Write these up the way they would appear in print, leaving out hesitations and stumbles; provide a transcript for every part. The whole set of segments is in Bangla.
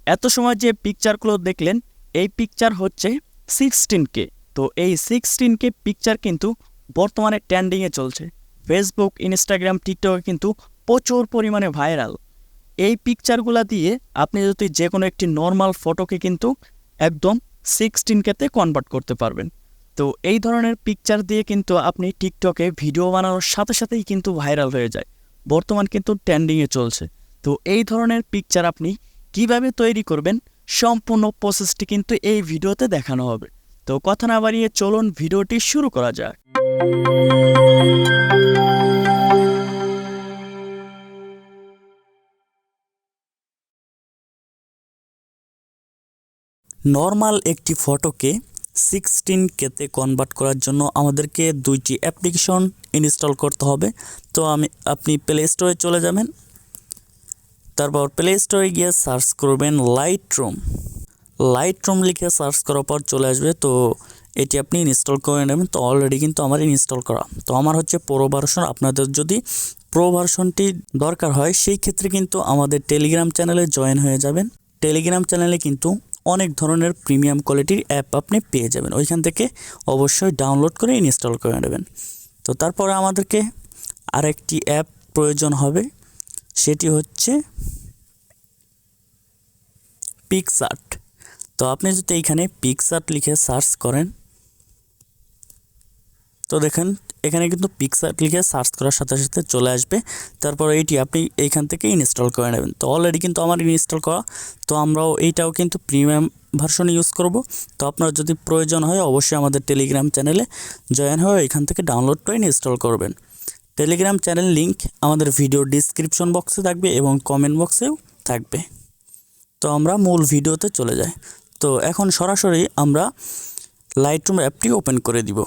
এত সময় যে পিকচারগুলো দেখলেন এই পিকচার হচ্ছে 16K। তো এই 16K পিকচার কিন্তু বর্তমানে ট্রেন্ডিংয়ে চলছে। ফেসবুক, ইনস্টাগ্রাম, টিকটকে কিন্তু প্রচুর পরিমাণে ভাইরাল। এই পিকচারগুলো দিয়ে আপনি যদি যে কোনো একটি নর্মাল ফটোকে কিন্তু একদম 16Kতে কনভার্ট করতে পারবেন। তো এই ধরনের পিকচার দিয়ে কিন্তু আপনি টিকটকে ভিডিও বানানোর সাথে সাথেই কিন্তু ভাইরাল হয়ে যায়। বর্তমান কিন্তু ট্রেন্ডিংয়ে চলছে। তো এই ধরনের পিকচার আপনি কিভাবে তৈরি করবেন সম্পূর্ণ প্রসেসটি কিন্তু এই ভিডিওতে দেখানো হবে। তো কথা না বাড়িয়ে চলুন ভিডিওটি শুরু করা যাক। নর্মাল একটি ফটোকে 16Kতে কনভার্ট করার জন্য আমাদেরকে দুইটি অ্যাপ্লিকেশন ইনস্টল করতে হবে। তো আপনি প্লে স্টোরে চলে যাবেন, তারপর প্লে স্টোরে গিয়ে সার্চ করবেন লাইটরুম লিখে সার্চ করার পর চলে আসবে। তো এটি আপনি ইনস্টল করে নেবেন। তো অলরেডি কিন্তু আমার ইনস্টল করা। তো আমার হচ্ছে প্রো ভার্সন। আপনাদের যদি প্রো ভার্সনটি দরকার হয় সেই ক্ষেত্রে কিন্তু আমাদের টেলিগ্রাম চ্যানেলে জয়েন হয়ে যাবেন। টেলিগ্রাম চ্যানেলে কিন্তু অনেক ধরনের প্রিমিয়াম কোয়ালিটির অ্যাপ আপনি পেয়ে যাবেন। ওইখান থেকে অবশ্যই ডাউনলোড করে ইনস্টল করে নেবেন। তো তারপরে আমাদেরকে আরেকটি অ্যাপ প্রয়োজন হবে, সেটি হচ্ছে পিকসআর্ট। তো আপনি যদি এইখানে পিকসআর্ট লিখে সার্চ করেন, তো দেখেন এখানে কিন্তু পিকসআর্ট লিখে সার্চ করার সাথে সাথে চলে আসবে। তারপর এইটি আপনি এইখান থেকে ইনস্টল করে নেবেন। তো অলরেডি কিন্তু আমার ইনস্টল করা। তো আমরাও এইটাও কিন্তু প্রিমিয়াম ভার্সন ইউজ করব। তো আপনার যদি প্রয়োজন হয় অবশ্যই আমাদের টেলিগ্রাম চ্যানেলে জয়েন হয়ে এখান থেকে ডাউনলোড করে ইনস্টল করবেন। টেলিগ্রাম চ্যানেল লিঙ্ক আমাদের ভিডিও ডিসক্রিপশন বক্সে থাকবে এবং কমেন্ট বক্সেও থাকবে। তো আমরা মূল ভিডিওতে চলে যাই। তো এখন সরাসরি আমরা লাইটরুম অ্যাপটি ওপেন করে দিব।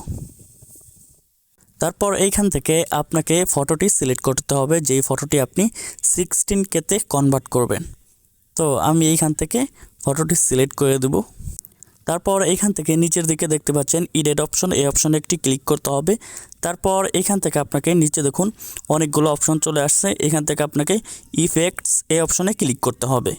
তারপর এইখান থেকে আপনাকে ফটোটি সিলেক্ট করতে হবে, যেই ফটোটি আপনি 16Kতে কনভার্ট করবেন। তো আমি এইখান থেকে ফটোটি সিলেক্ট করে দেব। তারপর এইখান থেকে নিচের দিকে দেখতে পাচ্ছেন এডিট অপশন, এই অপশনে একটি ক্লিক করতে হবে। তারপর এইখান থেকে আপনাকে নিচে দেখুন অনেকগুলো অপশন চলে আসছে। এখান থেকে আপনাকে ইফেক্টস এই অপশনে ক্লিক করতে হবে।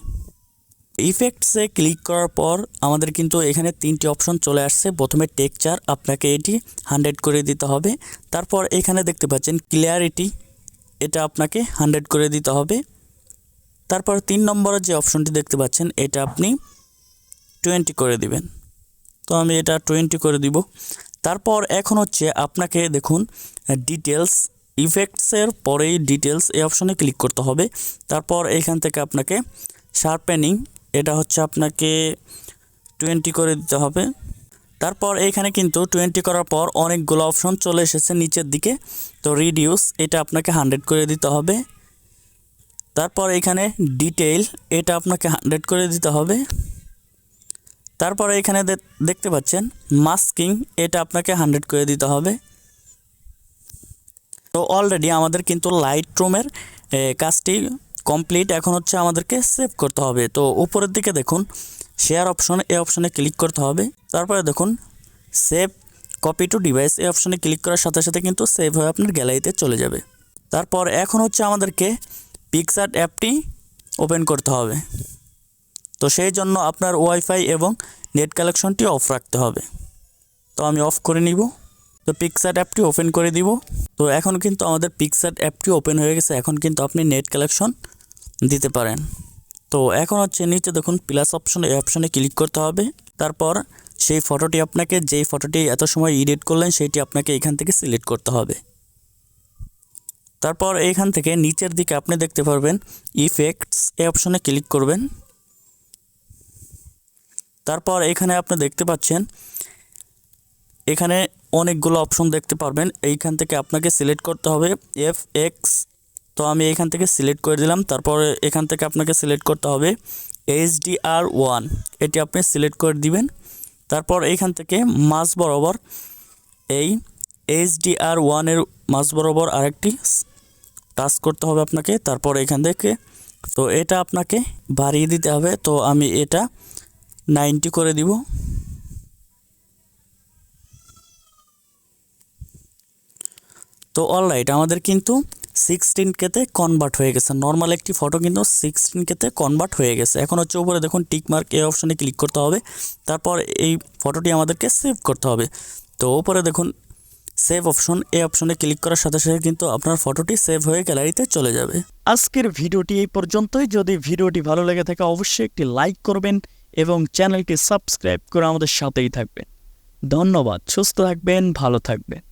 ইফেক্টসে ক্লিক করার পর আমাদের কিন্তু এখানে তিনটি অপশন চলে আসছে। প্রথমে টেক্সচার, আপনাকে এটি 100 করে দিতে হবে। তারপর এখানে দেখতে পাচ্ছেন ক্লিয়ারিটি, এটা আপনাকে 100 করে দিতে হবে। তারপর 3 নম্বরের যে অপশনটি দেখতে পাচ্ছেন এটা আপনি 20 করে দিবেন। তো আমি এটা 20 করে দিব। তারপর এখন হচ্ছে আপনাকে দেখুন ডিটেলস, ইফেক্টসের পরেই ডিটেলস এই অপশনে ক্লিক করতে হবে। তারপর এখান থেকে আপনাকে শার্পেনিং, এটা হচ্ছে আপনাকে 20 করে দিতে হবে। তারপর এখানে কিন্তু 20 করার পর অনেকগুলো অপশন চলে এসেছে নিচের দিকে। তো রিডিউস, এটা আপনাকে 100 করে দিতে হবে। তারপর এখানে ডিটেইল, এটা আপনাকে 100 করে দিতে হবে। তারপরে এখানে দেখতে পাচ্ছেন মাস্কিং, এটা আপনাকে 100 করে দিতে হবে। তো অলরেডি আমাদের কিন্তু লাইটরুমের কাজটি কমপ্লিট। এখন হচ্ছে আমাদেরকে সেভ করতে হবে। তো উপরের দিকে দেখুন শেয়ার অপশন, এই অপশনে ক্লিক করতে হবে। তারপরে দেখুন সেভ কপি টু ডিভাইস, এই অপশনে ক্লিক করার সাথে সাথে কিন্তু সেভ হয়ে আপনার গ্যালারিতে চলে যাবে। তারপর এখন হচ্ছে আমাদেরকে পিকসআর্ট অ্যাপটি ওপেন করতে হবে। তো সেই জন্য আপনার ওয়াইফাই এবং নেট কানেকশনটি অফ রাখতে হবে। তো আমি অফ করে নিব। তো পিকসআর্ট অ্যাপটি ওপেন করে দিব। তো এখন কিন্তু আমাদের পিকসআর্ট অ্যাপটি ওপেন হয়ে গেছে। এখন কিন্তু আপনি নেট কানেকশন দিতে পারেন। তো এখন হচ্ছে নিচে দেখুন প্লাস অপশন, এই অপশনে ক্লিক করতে হবে। তারপর সেই ফটোটি আপনাকে, যেই ফটোটি এত সময় এডিট করলেন সেইটি আপনাকে এখান থেকে সিলেক্ট করতে হবে। তারপর এইখান থেকে নিচের দিকে আপনি দেখতে পারবেন ইফেক্টস, এই অপশনে ক্লিক করবেন। তারপর এখানে আপনি দেখতে পাচ্ছেন এখানে অনেকগুলো অপশন দেখতে পারবেন। এইখান থেকে আপনাকে সিলেক্ট করতে হবে এফএক্স। তো আমি এইখান থেকে সিলেক্ট করে দিলাম। তারপর এখান থেকে আপনাকে সিলেক্ট করতে হবে HDR1, এটি আপনি সিলেক্ট করে দিবেন। তারপর এইখান থেকে মাঝ বরাবর এই HDR1 এর মাঝ বরাবর আরেকটি টাচ করতে হবে আপনাকে। তারপর এখান থেকে তো এটা আপনাকে বাড়িয়ে দিতে হবে। তো আমি এটা 90 করে দিব। তো অলরাইট আমাদের কিন্তু 16K-তে কনভার্ট হয়ে গেছে। নর্মাল একটি ফটো কিন্তু 16K-তে কনভার্ট হয়ে গেছে। এখন হচ্ছে উপরে দেখুন টিক মার্ক, এই অপশনে ক্লিক করতে হবে। তারপর এই ফটোটি আমাদেরকে সেভ করতে হবে। তো উপরে দেখুন সেভ অপশন, এই অপশনে ক্লিক করার সাথে সাথে কিন্তু আপনার ফটোটি সেভ হয়ে গ্যালারিতে চলে যাবে। আজকের ভিডিওটি এই পর্যন্তই। যদি ভিডিওটি ভালো লেগে থাকে অবশ্যই একটি লাইক করবেন এবং চ্যানেলটি সাবস্ক্রাইব করে আমাদের সাথেই থাকবেন। ধন্যবাদ। সুস্থ থাকবেন, ভালো থাকবেন।